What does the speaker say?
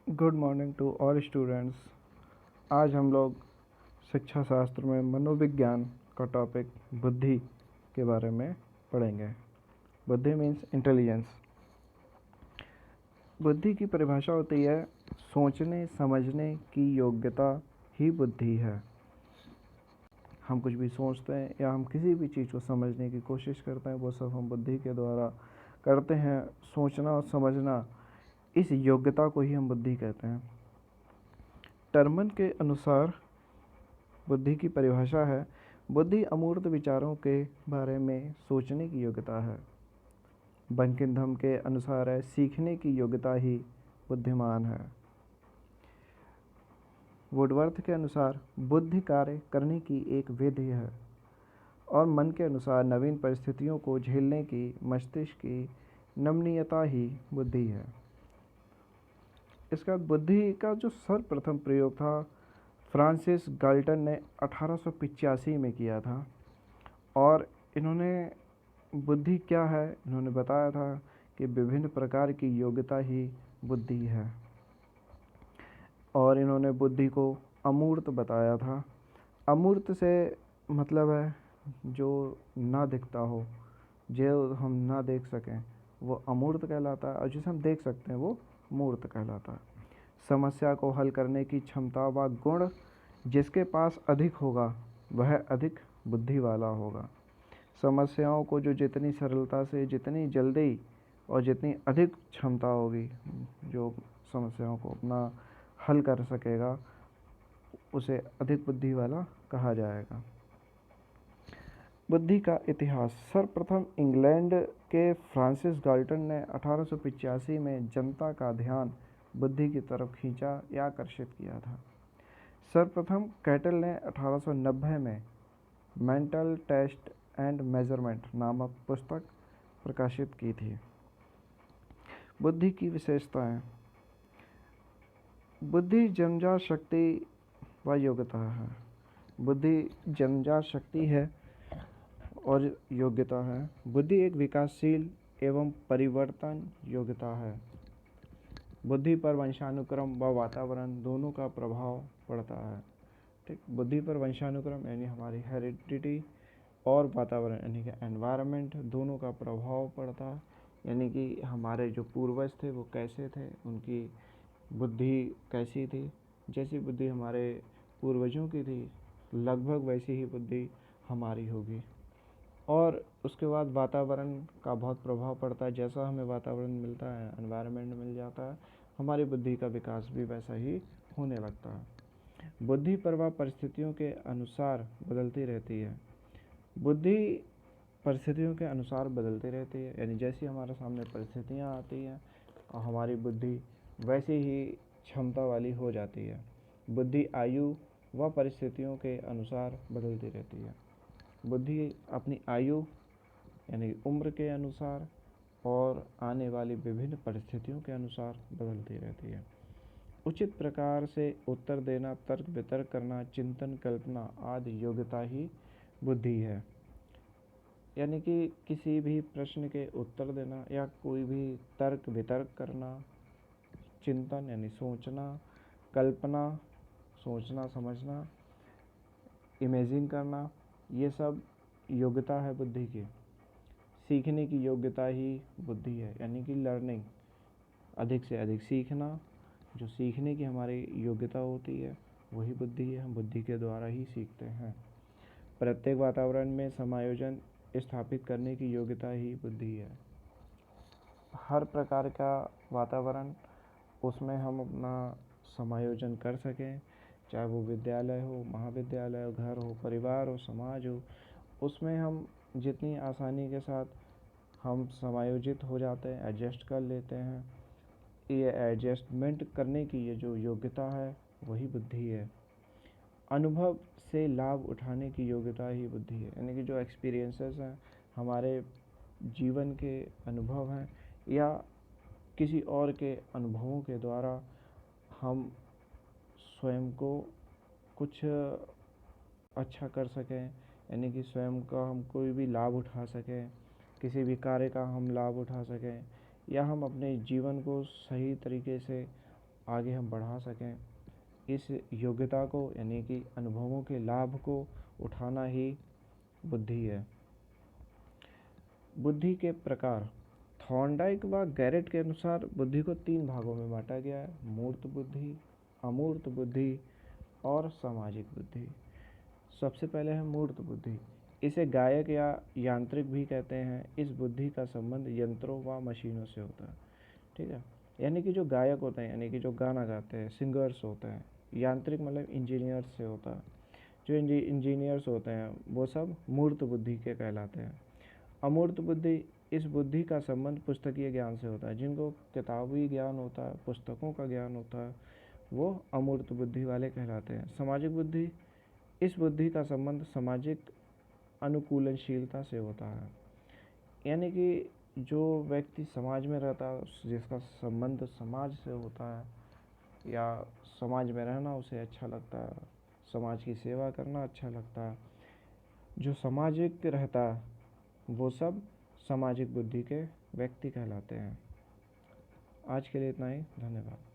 Good morning to all students. आज हम लोग शिक्षा शास्त्र में मनोविज्ञान का टॉपिक बुद्धि के बारे में पढ़ेंगे। बुद्धि मीन्स इंटेलिजेंस। बुद्धि की परिभाषा होती है सोचने समझने की योग्यता ही बुद्धि है। हम कुछ भी सोचते हैं या हम किसी भी चीज़ को समझने की कोशिश करते हैं, वो सब हम बुद्धि के द्वारा करते हैं। सोचना और समझना, इस योग्यता को ही हम बुद्धि कहते हैं। टर्मन के अनुसार बुद्धि की परिभाषा है, बुद्धि अमूर्त विचारों के बारे में सोचने की योग्यता है। बंकिमचंद्र के अनुसार है, सीखने की योग्यता ही बुद्धिमान है। वुडवर्थ के अनुसार बुद्धि कार्य करने की एक विधि है। और मन के अनुसार नवीन परिस्थितियों को झेलने की मस्तिष्क की नमनीयता ही बुद्धि है। इसका बुद्धि का जो सर्वप्रथम प्रयोग था, फ्रांसिस गाल्टन ने 1885 में किया था। और इन्होंने बुद्धि क्या है, इन्होंने बताया था कि विभिन्न प्रकार की योग्यता ही बुद्धि है। और इन्होंने बुद्धि को अमूर्त बताया था। अमूर्त से मतलब है जो ना दिखता हो, जो हम ना देख सकें वो अमूर्त कहलाता है, और जिसे हम देख सकते हैं वो मूर्त कहलाता है। समस्या को हल करने की क्षमता व गुण जिसके पास अधिक होगा वह अधिक बुद्धि वाला होगा। समस्याओं को जो जितनी सरलता से, जितनी जल्दी और जितनी अधिक क्षमता होगी, जो समस्याओं को अपना हल कर सकेगा, उसे अधिक बुद्धि वाला कहा जाएगा। बुद्धि का इतिहास। सर्वप्रथम इंग्लैंड के फ्रांसिस गाल्टन ने 1885 में जनता का ध्यान बुद्धि की तरफ खींचा या आकर्षित किया था। सर्वप्रथम कैटल ने 1890 में मेंटल टेस्ट एंड मेजरमेंट नामक पुस्तक प्रकाशित की थी। बुद्धि की विशेषताएं। बुद्धि जन्मजात शक्ति व योग्यता है। बुद्धि जन्मजात शक्ति है और योग्यता है। बुद्धि एक विकासशील एवं परिवर्तन योग्यता है। बुद्धि पर वंशानुक्रम व वातावरण दोनों का प्रभाव पड़ता है। ठीक, बुद्धि पर वंशानुक्रम यानी हमारी हेरिडिटी और वातावरण यानी कि एनवायरनमेंट दोनों का प्रभाव पड़ता है। यानी कि हमारे जो पूर्वज थे वो कैसे थे, उनकी बुद्धि कैसी थी, जैसी बुद्धि हमारे पूर्वजों की थी लगभग वैसी ही बुद्धि हमारी होगी। और उसके बाद वातावरण का बहुत प्रभाव पड़ता है। जैसा हमें वातावरण मिलता है, एनवायरनमेंट मिल जाता है, हमारी बुद्धि का विकास भी वैसा ही होने लगता है। बुद्धि प्रभाव परिस्थितियों के अनुसार बदलती रहती है। बुद्धि परिस्थितियों के अनुसार बदलती रहती है, यानी जैसी हमारे सामने परिस्थितियाँ आती हैं और हमारी बुद्धि वैसी ही क्षमता वाली हो जाती है। बुद्धि आयु व परिस्थितियों के अनुसार बदलती रहती है। बुद्धि अपनी आयु यानी उम्र के अनुसार और आने वाली विभिन्न परिस्थितियों के अनुसार बदलती रहती है। उचित प्रकार से उत्तर देना, तर्क वितर्क करना, चिंतन कल्पना आदि योग्यता ही बुद्धि है। यानी कि किसी भी प्रश्न के उत्तर देना या कोई भी तर्क वितर्क करना, चिंतन यानी सोचना, कल्पना सोचना समझना, इमेजिन करना, ये सब योग्यता है बुद्धि की। सीखने की योग्यता ही बुद्धि है, यानी कि लर्निंग, अधिक से अधिक सीखना, जो सीखने की हमारी योग्यता होती है वही बुद्धि है। हम बुद्धि के द्वारा ही सीखते हैं। प्रत्येक वातावरण में समायोजन स्थापित करने की योग्यता ही बुद्धि है। हर प्रकार का वातावरण, उसमें हम अपना समायोजन कर सकें, चाहे वो विद्यालय हो, महाविद्यालय हो, घर हो, परिवार हो, समाज हो, उसमें हम जितनी आसानी के साथ हम समायोजित हो जाते हैं, एडजस्ट कर लेते हैं, ये एडजस्टमेंट करने की ये जो योग्यता है वही बुद्धि है। अनुभव से लाभ उठाने की योग्यता ही बुद्धि है, यानी कि जो एक्सपीरियंसेस हैं, हमारे जीवन के अनुभव हैं या किसी और के अनुभवों के द्वारा हम स्वयं को कुछ अच्छा कर सकें, यानी कि स्वयं का हम कोई भी लाभ उठा सकें, किसी भी कार्य का हम लाभ उठा सकें, या हम अपने जीवन को सही तरीके से आगे हम बढ़ा सकें। इस योग्यता को यानी कि अनुभवों के लाभ को उठाना ही बुद्धि है। बुद्धि के प्रकार थॉर्नडाइक व गैरेट के अनुसार बुद्धि को 3 भागों में बांटा गया है: मूर्त बुद्धि, अमूर्त बुद्धि और सामाजिक बुद्धि। सबसे पहले है मूर्त बुद्धि। इसे गायक या यांत्रिक भी कहते हैं। इस बुद्धि का संबंध यंत्रों व मशीनों से होता है। ठीक है, यानी कि जो गायक होते हैं, यानी कि जो गाना गाते हैं, सिंगर्स होते हैं। यांत्रिक मतलब इंजीनियर्स से होता है। जो इंजीनियर्स होते हैं वो सब मूर्त बुद्धि के कहलाते हैं। अमूर्त बुद्धि, इस बुद्धि का संबंध पुस्तकीय ज्ञान से होता है। जिनको किताबी ज्ञान होता है, पुस्तकों का ज्ञान होता है, वो अमूर्त बुद्धि वाले कहलाते हैं। सामाजिक बुद्धि, इस बुद्धि का संबंध सामाजिक अनुकूलनशीलता से होता है। यानी कि जो व्यक्ति समाज में रहता है, जिसका संबंध समाज से होता है या समाज में रहना उसे अच्छा लगता है, समाज की सेवा करना अच्छा लगता है, जो सामाजिक रहता है वो सब सामाजिक बुद्धि के व्यक्ति कहलाते हैं। आज के लिए इतना ही। धन्यवाद।